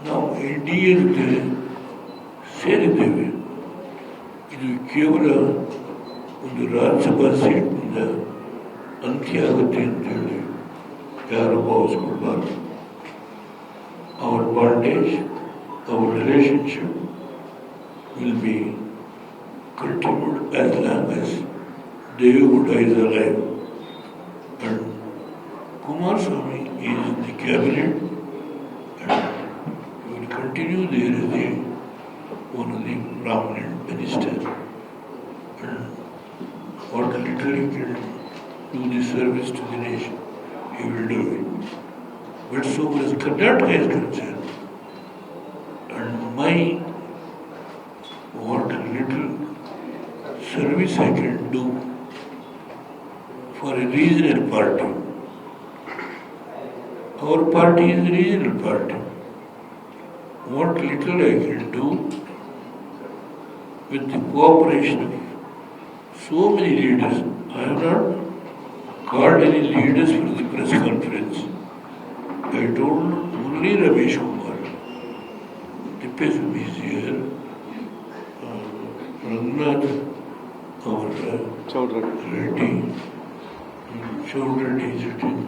ನಾವು NDA ಜೊತೆ ಸೇರಿದ್ದೇವೆ. ಇದು ಕೇವಲ ಒಂದು ರಾಜ್ಯಸಭಾ ಸೀಟ್ನಿಂದ ಅಂತ್ಯ ಆಗುತ್ತೆ ಅಂತೇಳಿ ಯಾರು ಭಾವಿಸ್ಕೊಳ್ಬಾರ್ದು. Our bondage, our relationship will be continued as long as Devagowda is alive. And Kumaraswamy is in the cabinet and he will continue there as one of the prominent ministers. And what little he can do the service to the nation, he will do it. But so far as Karnataka is concerned, and what little service I can do for a regional party. Our party is a regional party. What little I can do with the cooperation of so many leaders. I have not called any leaders for the press conference. I told only Ramesh Kumar, Tippeswamy is here, Rangnath, our Reddy, Chaudhary is sitting,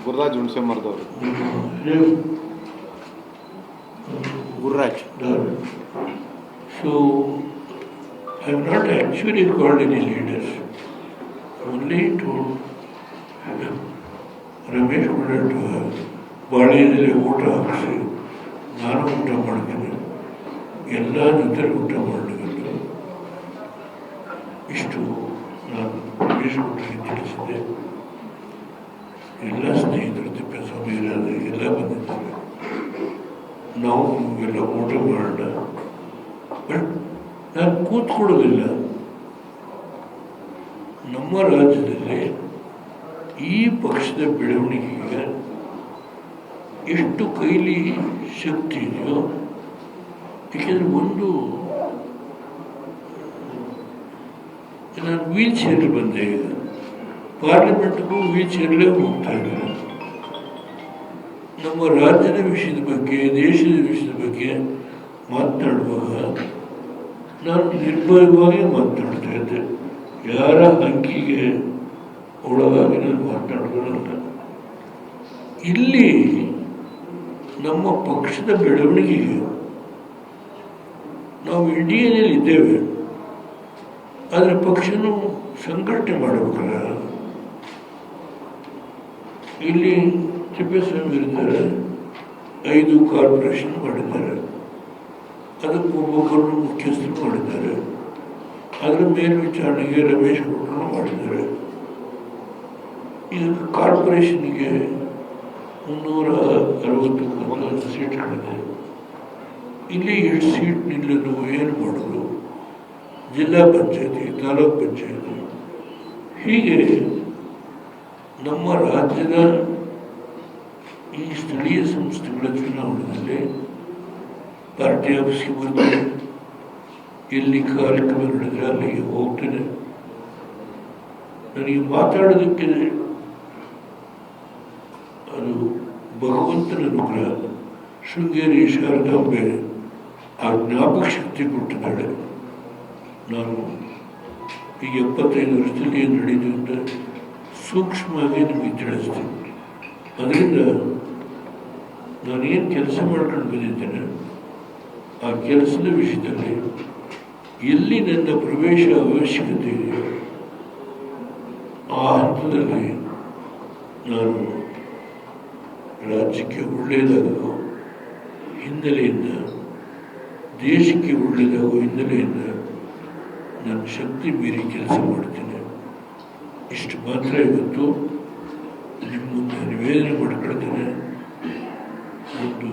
Gurraj Unsemardavaru. Gurraj. So, I have not actually called any leaders. Only told Ramesh Kumar to ಬಾಳೆಯಲ್ಲಿ ಊಟ ಹಾಕಿಸಿ ನಾನು ಊಟ ಮಾಡ್ತೀನಿ, ಎಲ್ಲ ಜೊತೆ ಊಟ ಮಾಡಬೇಕು. ಇಷ್ಟು ನಾನು ರಮೇಶ್ ಕುಮಾರ್ಗೆ ತಿಳಿಸಿದ್ದೆ. ಎಲ್ಲ ಸ್ನೇಹಿತರು ತಿಪ್ಪೇಸ್ವಾಮಿ ಎಲ್ಲ ಬಂದಿದ್ದಾರೆ, ನಾವು ಎಲ್ಲ ಊಟ ಮಾಡೋಣ. ಬಟ್ ನಾನು ಕೂತ್ಕೊಳ್ಳೋದಿಲ್ಲ. ನಮ್ಮ ರಾಜ್ಯದಲ್ಲಿ ಈ ಪಕ್ಷದ ಬೆಳವಣಿಗೆಗೆ ಎಷ್ಟು ಕೈಲಿ ಶಕ್ತಿ ಇದೆಯೋ, ಏಕೆಂದರೆ ಒಂದು ನಾನು ವೀಲ್ ಚೇರ್ ಬಂದೆ. ಈಗ ಪಾರ್ಲಿಮೆಂಟ್ಗೂ ವೀಲ್ ಚೇರ್ಲೇ ಹೋಗ್ತಾ ಇದ್ದಾರೆ. ನಮ್ಮ ರಾಜ್ಯದ ವಿಷಯದ ಬಗ್ಗೆ, ದೇಶದ ವಿಷಯದ ಬಗ್ಗೆ ಮಾತನಾಡುವಾಗ ನಾನು ನಿರ್ಭಯವಾಗಿ ಮಾತನಾಡ್ತಾ ಇದ್ದೆ. ಯಾರ ಅಂಕಿಗೆ ಒಳಗಾಗಿ ನಾನು ಮಾತನಾಡೋಲ್ಲ. ಇಲ್ಲಿ ನಮ್ಮ ಪಕ್ಷದ ಬೆಳವಣಿಗೆಗೆ ನಾವು ಇಂಡಿಯಾನಲ್ಲಿ ಇದ್ದೇವೆ, ಆದರೆ ಪಕ್ಷನೂ ಸಂಘಟನೆ ಮಾಡಬೇಕಲ್ಲ. ಇಲ್ಲಿ ತಿಪ್ಪೇಸ್ವಾಮಿ ಇರ್ತಾರೆ, 5 ಕಾರ್ಪೊರೇಷನ್ ಮಾಡಿದ್ದಾರೆ, ಅದಕ್ಕೆ ಒಬ್ಬೊಬ್ಬರನ್ನು ಮುಖ್ಯಸ್ಥರು ಮಾಡಿದ್ದಾರೆ. ಅದರ ಮೇಲ್ವಿಚಾರಣೆಗೆ ರಮೇಶ್ ಗೌಡರು ಮಾಡಿದ್ದಾರೆ. ಇದು ಕಾರ್ಪೊರೇಷನ್ಗೆ 361 ಸೀಟ್ಗಳಿದೆ. ಇಲ್ಲಿ 8 ಸೀಟ್ ನಿಲ್ಲಲು ಏನು ಮಾಡೋದು? ಜಿಲ್ಲಾ ಪಂಚಾಯತಿ, ತಾಲೂಕ್ ಪಂಚಾಯತಿ, ಹೀಗೆ ನಮ್ಮ ರಾಜ್ಯದ ಈ ಸ್ಥಳೀಯ ಸಂಸ್ಥೆಗಳ ಚುನಾವಣೆಯಲ್ಲಿ ಪಾರ್ಟಿ ಆಫೀಸ್ಗೆ ಬರ್ತಾರೆ. ಎಲ್ಲಿ ಕಾರ್ಯಕ್ರಮ ನಡೆದರೆ ಅಲ್ಲಿಗೆ ಹೋಗ್ತೇನೆ. ನನಗೆ ಮಾತಾಡೋದಕ್ಕೆ ಅದು ಭಗವಂತನ ಅನುಗ್ರಹ. ಶೃಂಗೇರಿ ಶಾರದಾಂಬೆ ಆ ಜ್ಞಾಪಕ ಶಕ್ತಿ ಕೊಟ್ಟಿದ್ದಾಳೆ. ನಾನು ಈಗ 75 ವರ್ಷದಲ್ಲಿ ಏನು ನಡೆಯಿತು ಅಂತ ಸೂಕ್ಷ್ಮವಾಗಿ ನಿಮಗೆ ತಿಳಿಸ್ತೀನಿ. ಅದರಿಂದ ನಾನೇನು ಕೆಲಸ ಮಾಡ್ಕೊಂಡು ಬಂದಿದ್ದೇನೆ, ಆ ಕೆಲಸದ ವಿಷಯದಲ್ಲಿ ಎಲ್ಲಿ ನನ್ನ ಪ್ರವೇಶ ಅವಶ್ಯಕತೆ ಇದೆ ಆ ಹಂತದಲ್ಲಿ ನಾನು ರಾಜ್ಯಕ್ಕೆ ಒಳ್ಳೆಯದಾಗೋ ಹಿನ್ನೆಲೆಯಿಂದ, ದೇಶಕ್ಕೆ ಒಳ್ಳೆಯದಾಗೋ ಹಿನ್ನೆಲೆಯಿಂದ ನಾನು ಶಕ್ತಿ ಮೀರಿ ಕೆಲಸ ಮಾಡ್ತೇನೆ. ಇಷ್ಟು ಮಾತ್ರ ಇವತ್ತು ನಿಮ್ಮ ಮುಂದೆ ನಿವೇದನೆ ಮಾಡ್ಕೊಳ್ತೇನೆ. ಒಂದು